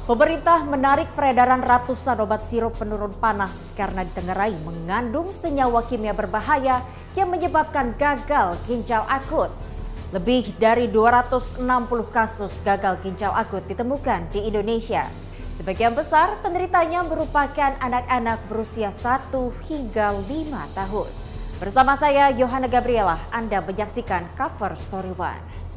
Pemerintah menarik peredaran ratusan obat sirup penurun panas karena ditengarai mengandung senyawa kimia berbahaya yang menyebabkan gagal ginjal akut. Lebih dari 260 kasus gagal ginjal akut ditemukan di Indonesia. Sebagian besar penderitanya merupakan anak-anak berusia 1 hingga 5 tahun. Bersama saya Yohana Gabriela, Anda menyaksikan Cover Story One.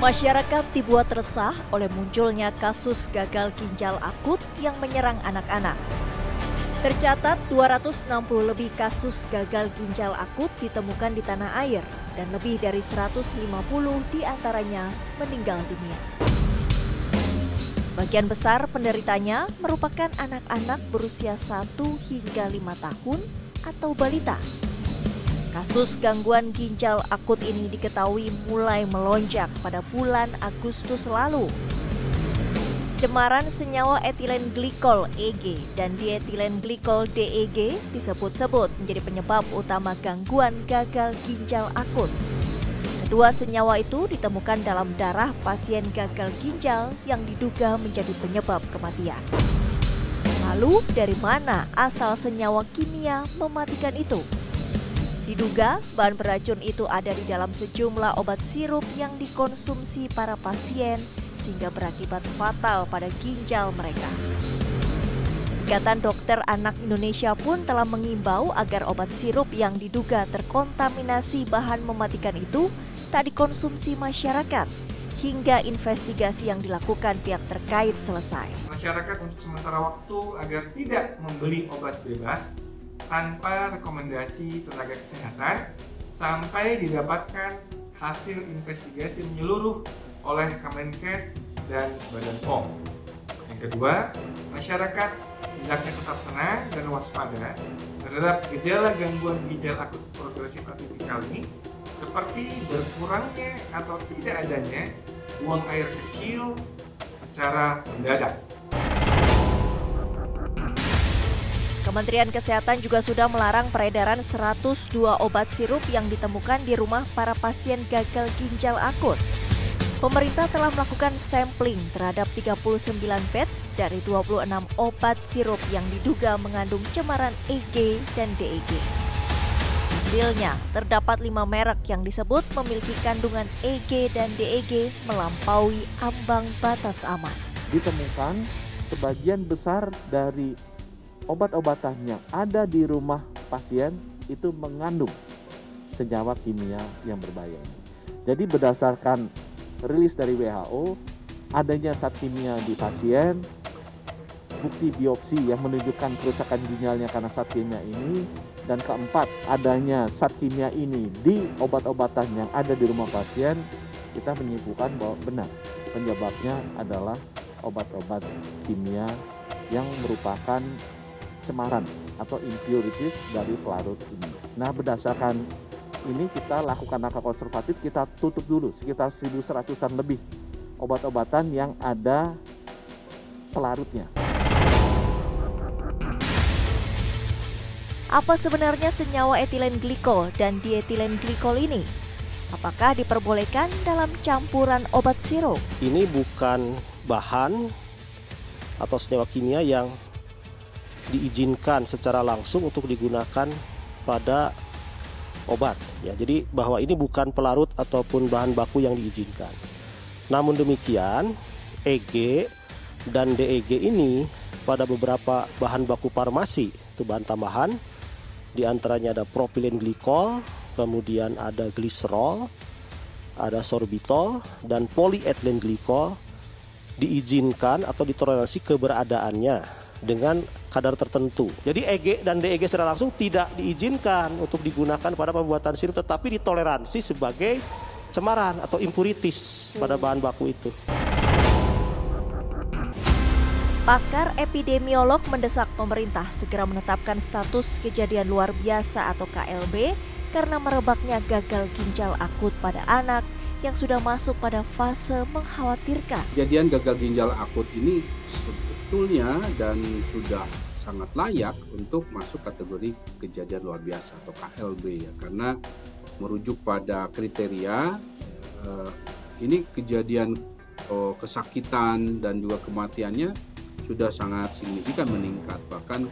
Masyarakat dibuat resah oleh munculnya kasus gagal ginjal akut yang menyerang anak-anak. Tercatat 260 lebih kasus gagal ginjal akut ditemukan di tanah air dan lebih dari 150 diantaranya meninggal dunia. Sebagian besar penderitanya merupakan anak-anak berusia 1 hingga 5 tahun atau balita. Kasus gangguan ginjal akut ini diketahui mulai melonjak pada bulan Agustus lalu. Cemaran senyawa etilen glikol EG dan dietilen glikol DEG disebut-sebut menjadi penyebab utama gangguan gagal ginjal akut. Kedua senyawa itu ditemukan dalam darah pasien gagal ginjal yang diduga menjadi penyebab kematian. Lalu dari mana asal senyawa kimia mematikan itu? Diduga bahan beracun itu ada di dalam sejumlah obat sirup yang dikonsumsi para pasien sehingga berakibat fatal pada ginjal mereka. Ikatan Dokter Anak Indonesia pun telah mengimbau agar obat sirup yang diduga terkontaminasi bahan mematikan itu tak dikonsumsi masyarakat hingga investigasi yang dilakukan pihak terkait selesai. Masyarakat untuk sementara waktu agar tidak membeli obat bebas tanpa rekomendasi tenaga kesehatan sampai didapatkan hasil investigasi menyeluruh oleh Kemenkes dan Badan POM. Yang kedua, masyarakat hendaknya tetap tenang dan waspada terhadap gejala gangguan ginjal akut progresif atipikal ini seperti berkurangnya atau tidak adanya buang air kecil secara mendadak. Kementerian Kesehatan juga sudah melarang peredaran 102 obat sirup yang ditemukan di rumah para pasien gagal ginjal akut. Pemerintah telah melakukan sampling terhadap 39 batch dari 26 obat sirup yang diduga mengandung cemaran EG dan DEG. Hasilnya, terdapat 5 merek yang disebut memiliki kandungan EG dan DEG melampaui ambang batas aman. Ditemukan sebagian besar dari obat-obatan yang ada di rumah pasien itu mengandung senyawa kimia yang berbahaya. Jadi berdasarkan rilis dari WHO, adanya zat kimia di pasien, bukti biopsi yang menunjukkan kerusakan ginjalnya karena zat kimia ini, dan keempat, adanya zat kimia ini di obat-obatan yang ada di rumah pasien, kita menyimpulkan bahwa benar penyebabnya adalah obat-obat kimia yang merupakan cemaran atau impurities dari pelarut ini. Nah, berdasarkan ini kita lakukan langkah konservatif, kita tutup dulu sekitar 1.100-an lebih obat-obatan yang ada pelarutnya. Apa sebenarnya senyawa etilen glikol dan dietilen glikol ini? Apakah diperbolehkan dalam campuran obat sirup? Ini bukan bahan atau senyawa kimia yang diizinkan secara langsung untuk digunakan pada obat ya. Jadi bahwa ini bukan pelarut ataupun bahan baku yang diizinkan. Namun demikian, EG dan DEG ini pada beberapa bahan baku farmasi itu bahan tambahan, di antaranya ada propilen glikol, kemudian ada gliserol, ada sorbitol dan polyethylene glikol diizinkan atau ditoleransi keberadaannya dengan kadar tertentu. Jadi EG dan DEG secara langsung tidak diizinkan untuk digunakan pada pembuatan sirup, tetapi ditoleransi sebagai cemaran atau impurities pada bahan baku itu. Pakar epidemiolog mendesak pemerintah segera menetapkan status kejadian luar biasa atau KLB karena merebaknya gagal ginjal akut pada anak yang sudah masuk pada fase mengkhawatirkan. Kejadian gagal ginjal akut ini sebetulnya dan sudah sangat layak untuk masuk kategori kejadian luar biasa atau KLB ya, karena merujuk pada kriteria ini kejadian kesakitan dan juga kematiannya sudah sangat signifikan meningkat, bahkan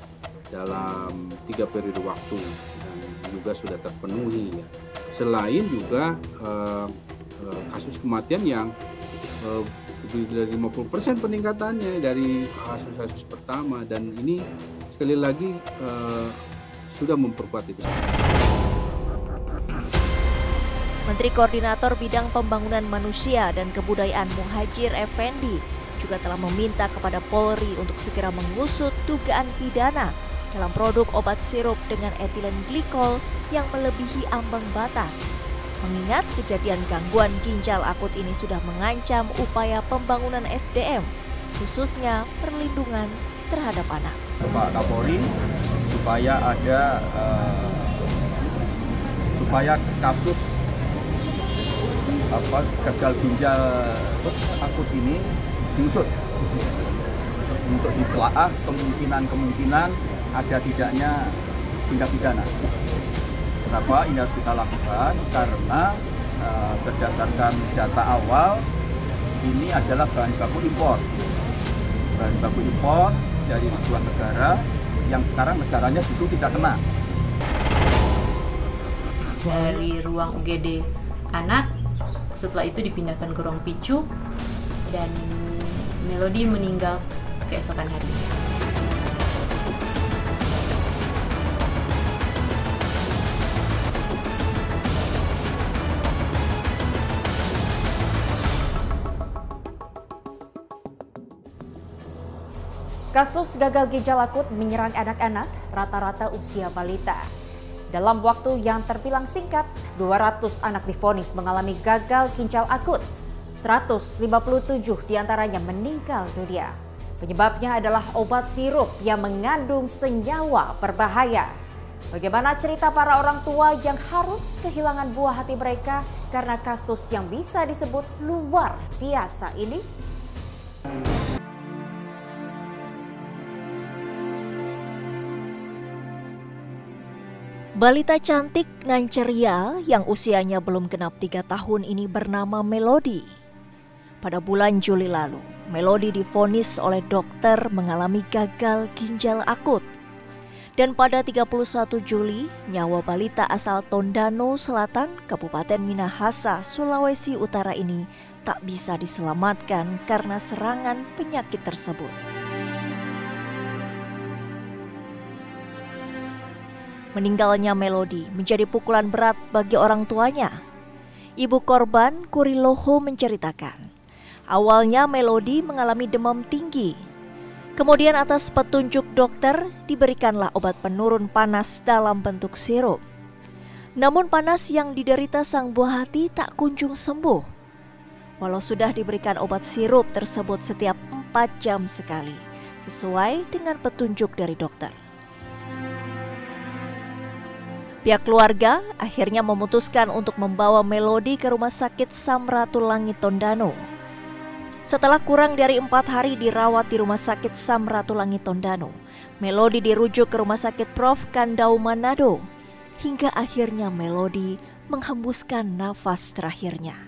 dalam 3 periode waktu dan juga sudah terpenuhi ya. Selain juga kasus kematian yang lebih dari 50% peningkatannya dari kasus-kasus pertama, dan ini sekali lagi sudah memperkuat itu. Menteri Koordinator Bidang Pembangunan Manusia dan Kebudayaan Muhadjir Effendi juga telah meminta kepada Polri untuk segera mengusut dugaan pidana dalam produk obat sirup dengan etilen glikol yang melebihi ambang batas. Mengingat kejadian gangguan ginjal akut ini sudah mengancam upaya pembangunan SDM, khususnya perlindungan terhadap anak. Pak Kapolri supaya kasus gagal ginjal akut ini diusut untuk ditelaah kemungkinan ada tidaknya tindak pidana. Kenapa ini harus kita lakukan? Karena berdasarkan data awal ini adalah bahan baku impor dari sebuah negara yang sekarang negaranya justru tidak kena. Dari ruang UGD anak, setelah itu dipindahkan ke ruang picu dan Melody meninggal keesokan harinya. Kasus gagal ginjal akut menyerang anak-anak rata-rata usia balita. Dalam waktu yang terbilang singkat, 200 anak divonis mengalami gagal ginjal akut. 157 diantaranya meninggal dunia. Penyebabnya adalah obat sirup yang mengandung senyawa berbahaya. Bagaimana cerita para orang tua yang harus kehilangan buah hati mereka karena kasus yang bisa disebut luar biasa ini? Balita cantik nan ceria yang usianya belum genap 3 tahun ini bernama Melody. Pada bulan Juli lalu, Melody divonis oleh dokter mengalami gagal ginjal akut. Dan pada 31 Juli, nyawa balita asal Tondano Selatan, Kabupaten Minahasa, Sulawesi Utara ini tak bisa diselamatkan karena serangan penyakit tersebut. Meninggalnya Melody menjadi pukulan berat bagi orang tuanya. Ibu korban, Kuriloho, menceritakan, awalnya Melody mengalami demam tinggi. Kemudian atas petunjuk dokter diberikanlah obat penurun panas dalam bentuk sirup. Namun panas yang diderita sang buah hati tak kunjung sembuh. Walau sudah diberikan obat sirup tersebut setiap 4 jam sekali, sesuai dengan petunjuk dari dokter. Pihak keluarga akhirnya memutuskan untuk membawa Melody ke Rumah Sakit Samratulangi Tondano. Setelah kurang dari 4 hari dirawat di Rumah Sakit Samratulangi Tondano, Melody dirujuk ke Rumah Sakit Prof. Kandau Manado. Hingga akhirnya Melody menghembuskan nafas terakhirnya.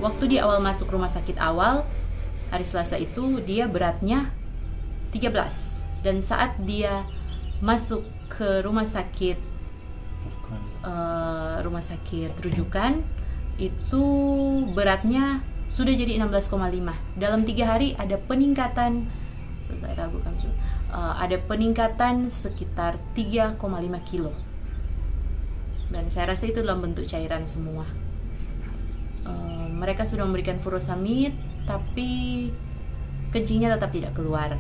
Waktu di awal masuk rumah sakit awal, hari Selasa itu dia beratnya 13. Dan saat dia masuk ke rumah sakit rujukan itu beratnya sudah jadi 16,5. Dalam 3 hari ada peningkatan sekitar 3,5 kilo. Dan saya rasa itu dalam bentuk cairan semua. Mereka sudah memberikan furosemid, tapi kencingnya tetap tidak keluar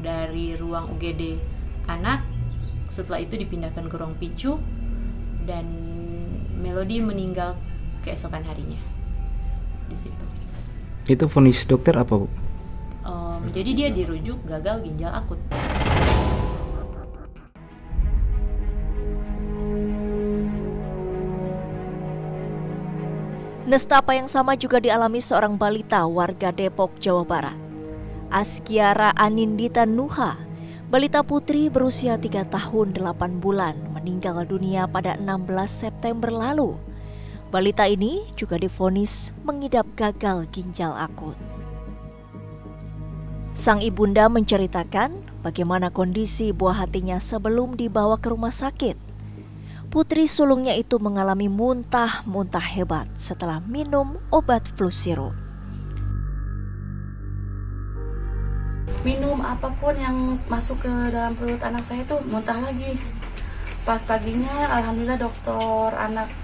dari ruang UGD anak. Setelah itu dipindahkan ke ruang picu dan Melody meninggal keesokan harinya di situ. Itu vonis dokter apa, Bu? Jadi dia dirujuk gagal ginjal akut. Nestapa yang sama juga dialami seorang balita warga Depok, Jawa Barat. Askiara Anindita Nuha, balita putri berusia 3 tahun 8 bulan, meninggal dunia pada 16 September lalu. Balita ini juga divonis mengidap gagal ginjal akut. Sang ibunda menceritakan bagaimana kondisi buah hatinya sebelum dibawa ke rumah sakit. Putri sulungnya itu mengalami muntah-muntah hebat setelah minum obat flu sirup. Minum apapun yang masuk ke dalam perut anak saya itu muntah lagi. Pas paginya, alhamdulillah dokter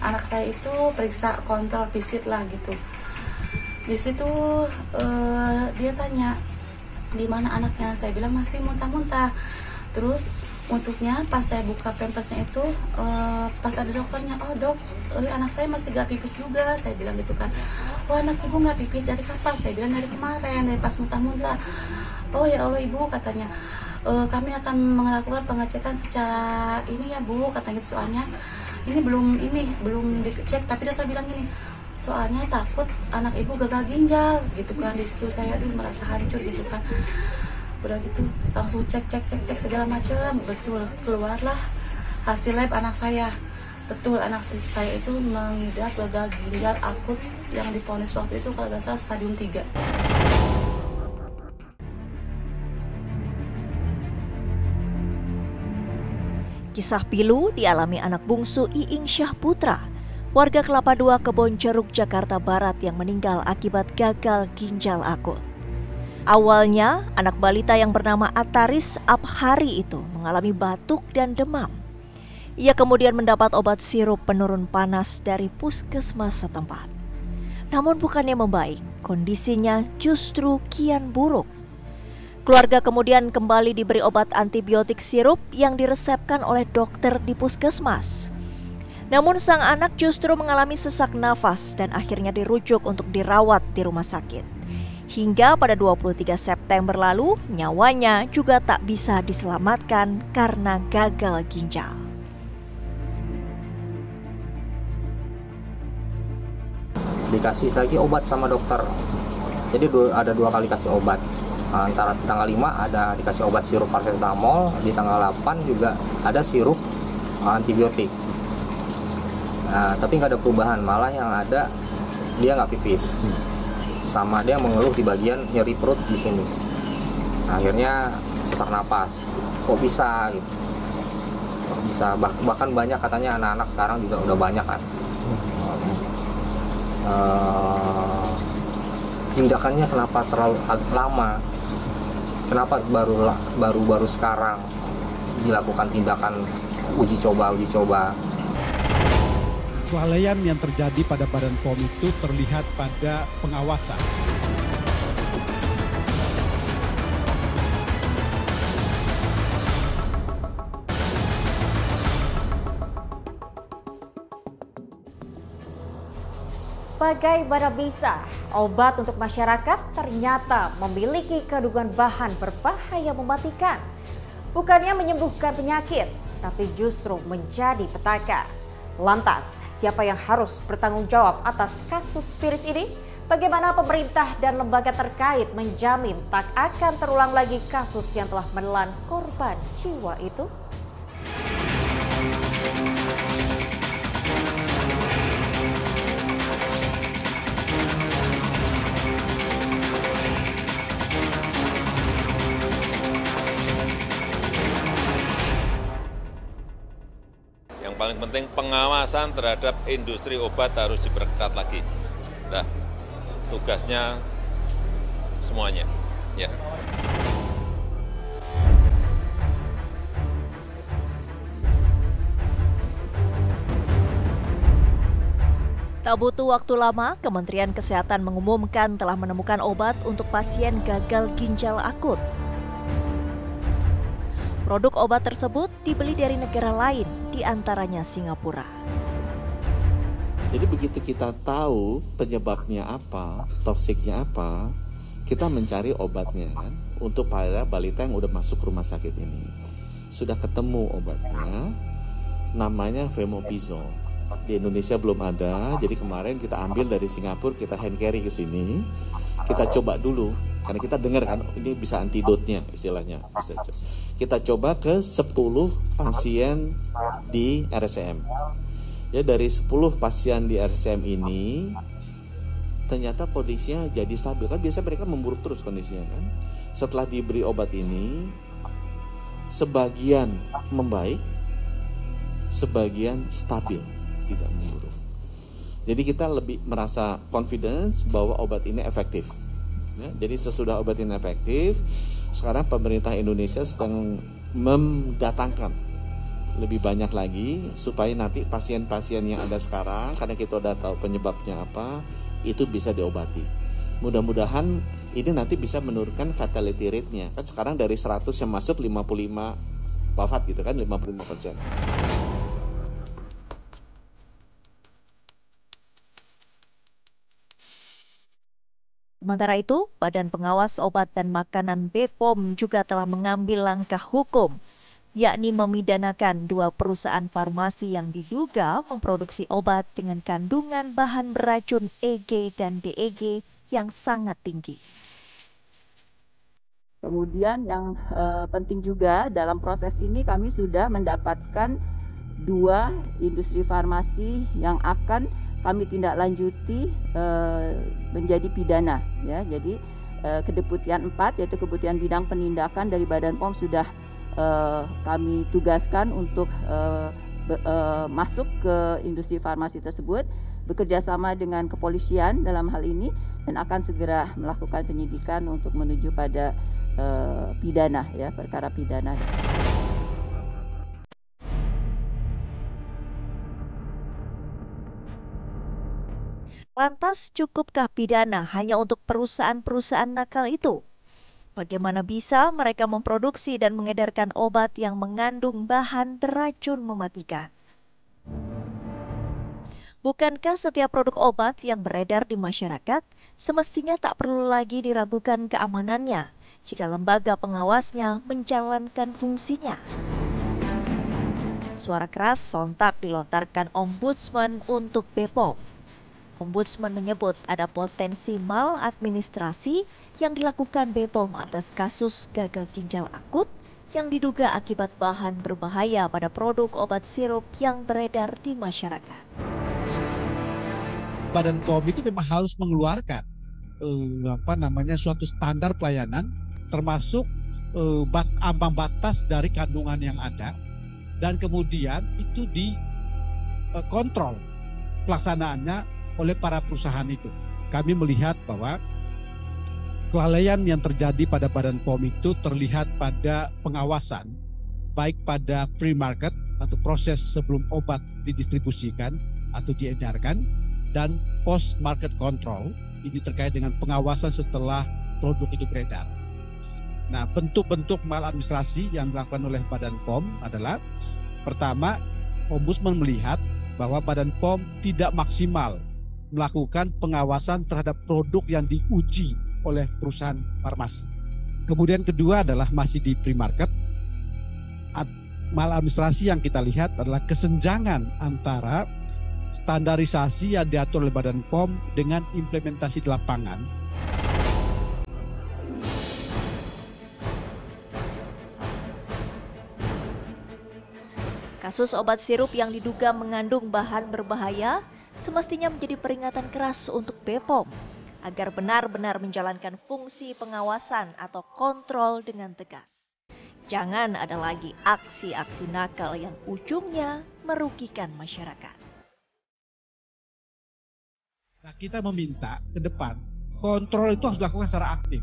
anak saya itu periksa kontrol visit lah gitu. Di situ dia tanya, di mana anaknya? Saya bilang masih muntah-muntah. Terus untuknya pas saya buka pampasnya itu pas ada dokternya, oh dok, anak saya masih gak pipis juga, saya bilang gitu kan. Oh anak ibu gak pipis dari kapan? Saya bilang dari kemarin, dari pas muntah-muntah. Oh ya Allah ibu, katanya kami akan melakukan pengecekan secara ini ya bu, katanya gitu. Soalnya ini belum dicek, tapi dokter bilang ini soalnya takut anak ibu gagal ginjal gitu kan. Di situ saya merasa hancur gitu kan. Udah gitu langsung cek segala macam, betul keluarlah hasil lab anak saya. Betul anak saya itu mengidap gagal ginjal akut yang divonis waktu itu kalau nggak salah stadium 3. Kisah pilu dialami anak bungsu Iing Syahputra, warga Kelapa II Kebonjeruk, Jakarta Barat yang meninggal akibat gagal ginjal akut. Awalnya, anak balita yang bernama Ataris Abhari itu mengalami batuk dan demam. Ia kemudian mendapat obat sirup penurun panas dari puskesmas setempat. Namun bukannya membaik, kondisinya justru kian buruk. Keluarga kemudian kembali diberi obat antibiotik sirup yang diresepkan oleh dokter di puskesmas. Namun sang anak justru mengalami sesak nafas dan akhirnya dirujuk untuk dirawat di rumah sakit. Hingga pada 23 September lalu, nyawanya juga tak bisa diselamatkan karena gagal ginjal. Dikasih lagi obat sama dokter. Jadi ada 2 kali kasih obat. Antara tanggal 5 ada dikasih obat sirup paracetamol, di tanggal 8 juga ada sirup antibiotik. Nah, tapi nggak ada perubahan, malah yang ada dia nggak pipis. Sama dia mengeluh di bagian nyeri perut di sini. Akhirnya sesak napas. Kok bisa gitu? Kok bisa? Bahkan banyak katanya anak-anak sekarang juga udah banyak kan. Tindakannya kenapa terlalu lama? Kenapa baru sekarang dilakukan tindakan uji coba? Kelalaian yang terjadi pada Badan POM itu terlihat pada pengawasan. Bagaimana bisa obat untuk masyarakat ternyata memiliki kandungan bahan berbahaya mematikan? Bukannya menyembuhkan penyakit, tapi justru menjadi petaka. Lantas, siapa yang harus bertanggung jawab atas kasus virus ini? Bagaimana pemerintah dan lembaga terkait menjamin tak akan terulang lagi kasus yang telah menelan korban jiwa itu? Yang paling penting pengawasan terhadap industri obat harus diperketat lagi. Nah, tugasnya semuanya. Ya. Tak butuh waktu lama, Kementerian Kesehatan mengumumkan telah menemukan obat untuk pasien gagal ginjal akut. Produk obat tersebut dibeli dari negara lain, di antaranya Singapura. Jadi begitu kita tahu penyebabnya apa, toksiknya apa, kita mencari obatnya kan untuk para balita yang udah masuk rumah sakit ini. Sudah ketemu obatnya, namanya Femopizol. Di Indonesia belum ada, jadi kemarin kita ambil dari Singapura, kita hand carry ke sini. Kita coba dulu, karena kita dengar kan ini bisa antidotnya istilahnya. Kita coba ke 10 pasien di RSCM. Ya, dari 10 pasien di RSCM ini ternyata kondisinya jadi stabil. Kan biasa mereka memburuk terus kondisinya kan. Setelah diberi obat ini, sebagian membaik, sebagian stabil, tidak memburuk. Jadi kita lebih merasa confidence bahwa obat ini efektif. Ya, jadi sesudah obat ini efektif, sekarang pemerintah Indonesia sedang mendatangkan lebih banyak lagi supaya nanti pasien-pasien yang ada sekarang, karena kita udah tahu penyebabnya apa, itu bisa diobati. Mudah-mudahan ini nanti bisa menurunkan fatality rate-nya. Kan sekarang dari 100 yang masuk 55 wafat gitu kan, 55%. Sementara itu, Badan Pengawas Obat dan Makanan BPOM juga telah mengambil langkah hukum, yakni memidanakan 2 perusahaan farmasi yang diduga memproduksi obat dengan kandungan bahan beracun EG dan DEG yang sangat tinggi. Kemudian yang penting juga dalam proses ini kami sudah mendapatkan 2 industri farmasi yang akan kami tindak lanjuti menjadi pidana, ya. Jadi Kedeputian 4 yaitu Kedeputian Bidang Penindakan dari Badan POM sudah kami tugaskan untuk masuk ke industri farmasi tersebut, bekerja sama dengan kepolisian dalam hal ini, dan akan segera melakukan penyidikan untuk menuju pada pidana, ya, perkara pidana. Lantas cukupkah pidana hanya untuk perusahaan-perusahaan nakal itu? Bagaimana bisa mereka memproduksi dan mengedarkan obat yang mengandung bahan beracun mematikan? Bukankah setiap produk obat yang beredar di masyarakat semestinya tak perlu lagi diragukan keamanannya jika lembaga pengawasnya menjalankan fungsinya? Suara keras sontak dilontarkan Ombudsman untuk BPOM. Ombudsman menyebut ada potensi maladministrasi yang dilakukan BPOM atas kasus gagal ginjal akut yang diduga akibat bahan berbahaya pada produk obat sirup yang beredar di masyarakat. Badan POM itu memang harus mengeluarkan suatu standar pelayanan, termasuk ambang batas dari kandungan yang ada, dan kemudian itu dikontrol pelaksanaannya oleh para perusahaan itu. Kami melihat bahwa kelalaian yang terjadi pada Badan POM itu terlihat pada pengawasan, baik pada pre-market atau proses sebelum obat didistribusikan atau diedarkan, dan post-market control, ini terkait dengan pengawasan setelah produk itu beredar. Nah, bentuk-bentuk maladministrasi yang dilakukan oleh Badan POM adalah, pertama, Ombudsman melihat bahwa Badan POM tidak maksimal melakukan pengawasan terhadap produk yang diuji oleh perusahaan farmasi. Kemudian kedua adalah masih di pre-market. Maladministrasi yang kita lihat adalah kesenjangan antara standarisasi yang diatur oleh Badan POM dengan implementasi di lapangan. Kasus obat sirup yang diduga mengandung bahan berbahaya semestinya menjadi peringatan keras untuk BPOM agar benar-benar menjalankan fungsi pengawasan atau kontrol dengan tegas. Jangan ada lagi aksi-aksi nakal yang ujungnya merugikan masyarakat. Nah, kita meminta ke depan kontrol itu harus dilakukan secara aktif,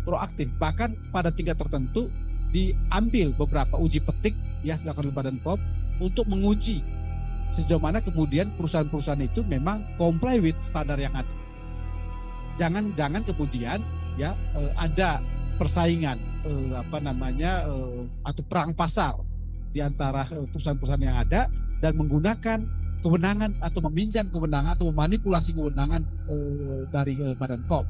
proaktif. Bahkan pada tingkat tertentu diambil beberapa uji petik ya dilakukan oleh Badan POM untuk menguji sejauh mana kemudian perusahaan-perusahaan itu memang comply with standar yang ada. Jangan kemudian ya ada persaingan atau perang pasar di antara perusahaan-perusahaan yang ada dan menggunakan kewenangan atau meminjam kewenangan atau memanipulasi kewenangan dari Badan POM.